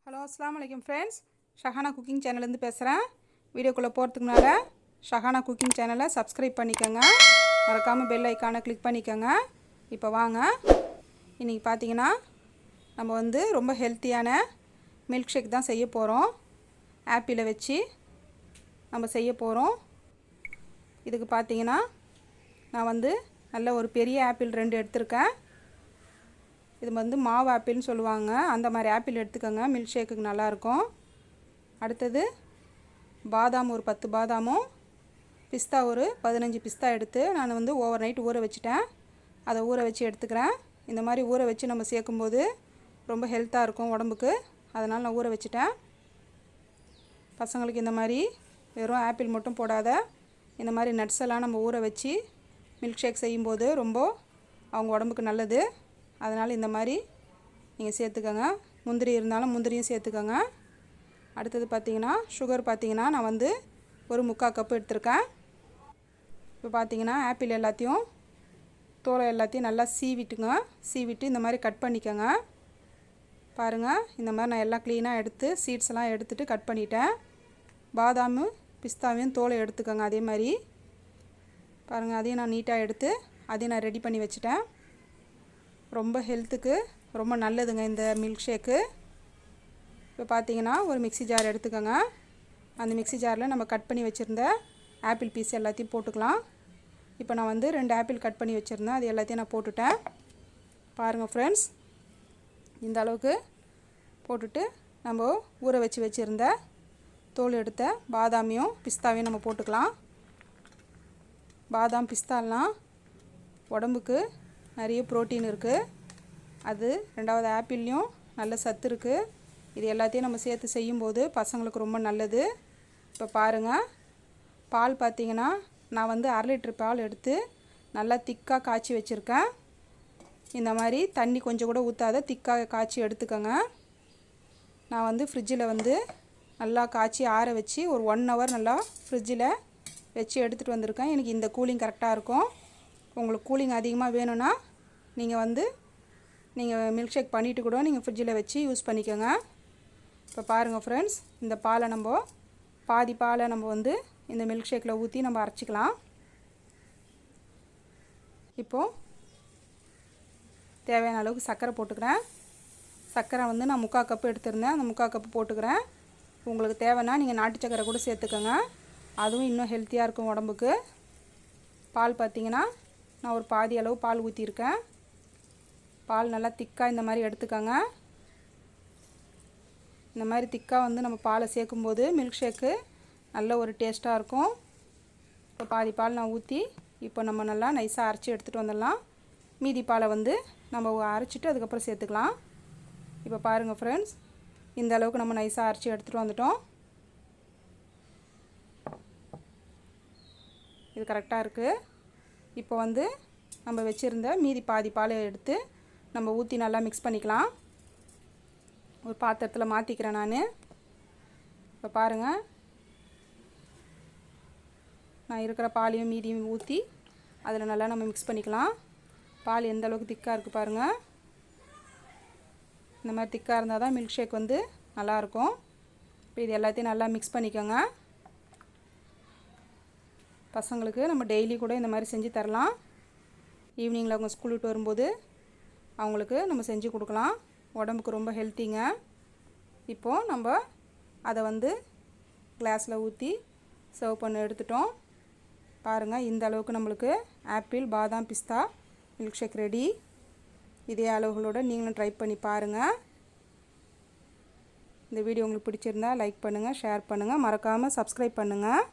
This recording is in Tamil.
ஹலோ அஸ்ஸலாமு அலைக்கும் ஃப்ரெண்ட்ஸ், ஷஹானா குக்கிங் சேனல்லேருந்து பேசுகிறேன். வீடியோக்குள்ளே போகிறதுக்கு முன்னால் ஷஹானா குக்கிங் சேனலை சப்ஸ்கிரைப் பண்ணிக்கோங்க, மறக்காமல் பெல் ஐக்கானை கிளிக் பண்ணிக்கோங்க. இப்போ வாங்க, இன்றைக்கி பார்த்தீங்கன்னா நம்ம ரொம்ப ஹெல்த்தியான மில்க் ஷேக் தான் செய்ய போகிறோம். ஆப்பிளை வச்சு நம்ம செய்ய போகிறோம். இதுக்கு பார்த்தீங்கன்னா நான் நல்ல ஒரு பெரிய ஆப்பிள் 2 எடுத்திருக்கேன். இது மாவு ஆப்பிள்னு சொல்லுவாங்க, அந்த மாதிரி ஆப்பிள் எடுத்துக்கோங்க, மில்க் ஷேக்குக்கு நல்லாயிருக்கும். அடுத்தது பாதாம் ஒரு 10 பாதாமும், பிஸ்தா ஒரு 15 பிஸ்தா எடுத்து நான் ஓவர் நைட் ஊற வச்சுட்டேன். அதை ஊற வச்சு எடுத்துக்கிறேன். இந்த மாதிரி ஊற வச்சு நம்ம சேர்க்கும்போது ரொம்ப ஹெல்த்தாக இருக்கும் உடம்புக்கு, அதனால் நான் ஊற வச்சுட்டேன். பசங்களுக்கு இந்த மாதிரி வெறும் ஆப்பிள் மட்டும் போடாத, இந்த மாதிரி நட்ஸ் எல்லாம் நம்ம ஊற வச்சு மில்க் ஷேக் செய்யும்போது ரொம்ப அவங்க உடம்புக்கு நல்லது. அதனால் இந்த மாதிரி நீங்கள் சேர்த்துக்கோங்க. முந்திரி இருந்தாலும் முந்திரியும் சேர்த்துக்கோங்க. அடுத்தது பார்த்திங்கன்னா சுகர் பார்த்திங்கன்னா நான் ஒரு 3/4 கப்பு எடுத்திருக்கேன். இப்போ பார்த்திங்கன்னா ஆப்பிள் எல்லாத்தையும் தோலை எல்லாத்தையும் நல்லா சீவிட்டு இந்த மாதிரி கட் பண்ணிக்கோங்க. பாருங்கள், இந்த மாதிரி நான் எல்லாம் க்ளீனாக எடுத்து சீட்ஸ் எல்லாம் எடுத்துகிட்டு கட் பண்ணிட்டேன். பாதாம் பிஸ்தாவையும் தோலை எடுத்துக்கோங்க. அதே மாதிரி பாருங்கள், அதையும் நான் நீட்டாக எடுத்து அதையும் நான் ரெடி பண்ணி வச்சுட்டேன். ரொம்ப ஹெல்த்துக்கு ரொம்ப நல்லதுங்க இந்த மில்க் ஷேக்கு. இப்போ பார்த்தீங்கன்னா ஒரு மிக்ஸி ஜார் எடுத்துக்கோங்க. அந்த மிக்ஸி ஜாரில் நம்ம கட் பண்ணி வச்சுருந்த ஆப்பிள் பீஸ் எல்லாத்தையும் போட்டுக்கலாம். இப்போ நான் 2 ஆப்பிள் கட் பண்ணி வச்சுருந்தேன், அது எல்லாத்தையும் நான் போட்டுட்டேன். பாருங்கள் ஃப்ரெண்ட்ஸ், இந்த அளவுக்கு போட்டுட்டு நம்ம ஊற வச்சுருந்த தோல் எடுத்த பாதாமையும் பிஸ்தாவையும் நம்ம போட்டுக்கலாம். பாதாம் பிஸ்தாலாம் உடம்புக்கு நிறைய புரோட்டீன் இருக்குது. அது ரெண்டாவது ஆப்பிள்லேயும் நல்ல சத்து இருக்குது. இது எல்லாத்தையும் நம்ம சேர்த்து செய்யும்போது பசங்களுக்கு ரொம்ப நல்லது. இப்போ பாருங்கள், பால் பார்த்திங்கன்னா நான் 1/2 லிட்டர் பால் எடுத்து நல்லா திக்காக காய்ச்சி வச்சுருக்கேன். இந்த மாதிரி தண்ணி கொஞ்சம் கூட ஊற்றாத திக்காக காய்ச்சி எடுத்துக்கோங்க. நான் ஃப்ரிட்ஜில் நல்லா காய்ச்சி ஆற வச்சு ஒரு 1 ஹவர் நல்லா ஃப்ரிட்ஜில் வச்சு எடுத்துகிட்டு வந்திருக்கேன். எனக்கு இந்த கூலிங் கரெக்டாக இருக்கும். உங்களுக்கு கூலிங் அதிகமாக வேணும்னா நீங்கள் மில்க் ஷேக் பண்ணிவிட்டு கூட நீங்கள் ஃப்ரிட்ஜில் வச்சு யூஸ் பண்ணிக்கோங்க. இப்போ பாருங்கள் ஃப்ரெண்ட்ஸ், இந்த பாலை பாதி பாலை நம்ம இந்த மில்க் ஷேக்கில் ஊற்றி நம்ம அரைச்சிக்கலாம். இப்போது தேவையான அளவுக்கு சர்க்கரை போட்டுக்கிறேன். சர்க்கரை நான் 3/4 கப்பு எடுத்துருந்தேன், அந்த 3/4 கப்பு போட்டுக்கிறேன். உங்களுக்கு தேவைன்னா நீங்கள் நாட்டு சர்க்கரை கூட சேர்த்துக்கோங்க, அதுவும் இன்னும் ஹெல்த்தியாக இருக்கும் உடம்புக்கு. பால் பார்த்திங்கன்னா நான் ஒரு பாதி அளவு பால் ஊற்றிருக்கேன். பால் நல்லா திக்காக இந்த மாதிரி எடுத்துக்கோங்க. இந்த மாதிரி திக்காக நம்ம பாலை சேர்க்கும்போது மில்க் ஷேக்கு நல்ல ஒரு டேஸ்ட்டாக இருக்கும். இப்போ பாதி பால் நான் ஊற்றி இப்போ நம்ம நல்லா நைஸாக அரைச்சி எடுத்துகிட்டு வந்துடலாம். மீதி பாலை நம்ம அரைச்சிட்டு அதுக்கப்புறம் சேர்த்துக்கலாம். இப்போ பாருங்கள் ஃப்ரெண்ட்ஸ், இந்த அளவுக்கு நம்ம நைஸாக அரைச்சி எடுத்துகிட்டு வந்துட்டோம். இது கரெக்டாக இருக்குது. இப்போ நம்ம வச்சுருந்த மீதி பாதி பாலை எடுத்து நம்ம ஊற்றி நல்லா மிக்ஸ் பண்ணிக்கலாம். ஒரு பாத்திரத்தில் மாற்றிக்கிறேன் நான். இப்போ பாருங்கள், நான் இருக்கிற பாலையும் மீதியும் ஊற்றி அதில் நல்லா நம்ம மிக்ஸ் பண்ணிக்கலாம். பால் எந்த அளவுக்கு திக்காக இருக்குது பாருங்கள். இந்த மாதிரி திக்காக இருந்தால் தான் மில்க் ஷேக் நல்லாயிருக்கும். இப்போ இது எல்லாத்தையும் நல்லா மிக்ஸ் பண்ணிக்கோங்க. பசங்களுக்கு நம்ம டெய்லி கூட இந்த மாதிரி செஞ்சு தரலாம். ஈவினிங்கில் அவங்க ஸ்கூல் விட்டு வரும்போது அவங்களுக்கு நம்ம செஞ்சு கொடுக்கலாம். உடம்புக்கு ரொம்ப ஹெல்த்திங்க. இப்போது நம்ம அதை கிளாஸில் ஊற்றி சர்வ் பண்ணி எடுத்துட்டோம். பாருங்கள், இந்த அளவுக்கு நம்மளுக்கு ஆப்பிள் பாதாம் பிஸ்தா மில்க் ஷேக் ரெடி. இதே அளவுகளோடு நீங்களும் ட்ரை பண்ணி பாருங்கள். இந்த வீடியோ உங்களுக்கு பிடிச்சிருந்தா லைக் பண்ணுங்கள், ஷேர் பண்ணுங்கள், மறக்காமல் சப்ஸ்கிரைப் பண்ணுங்கள்.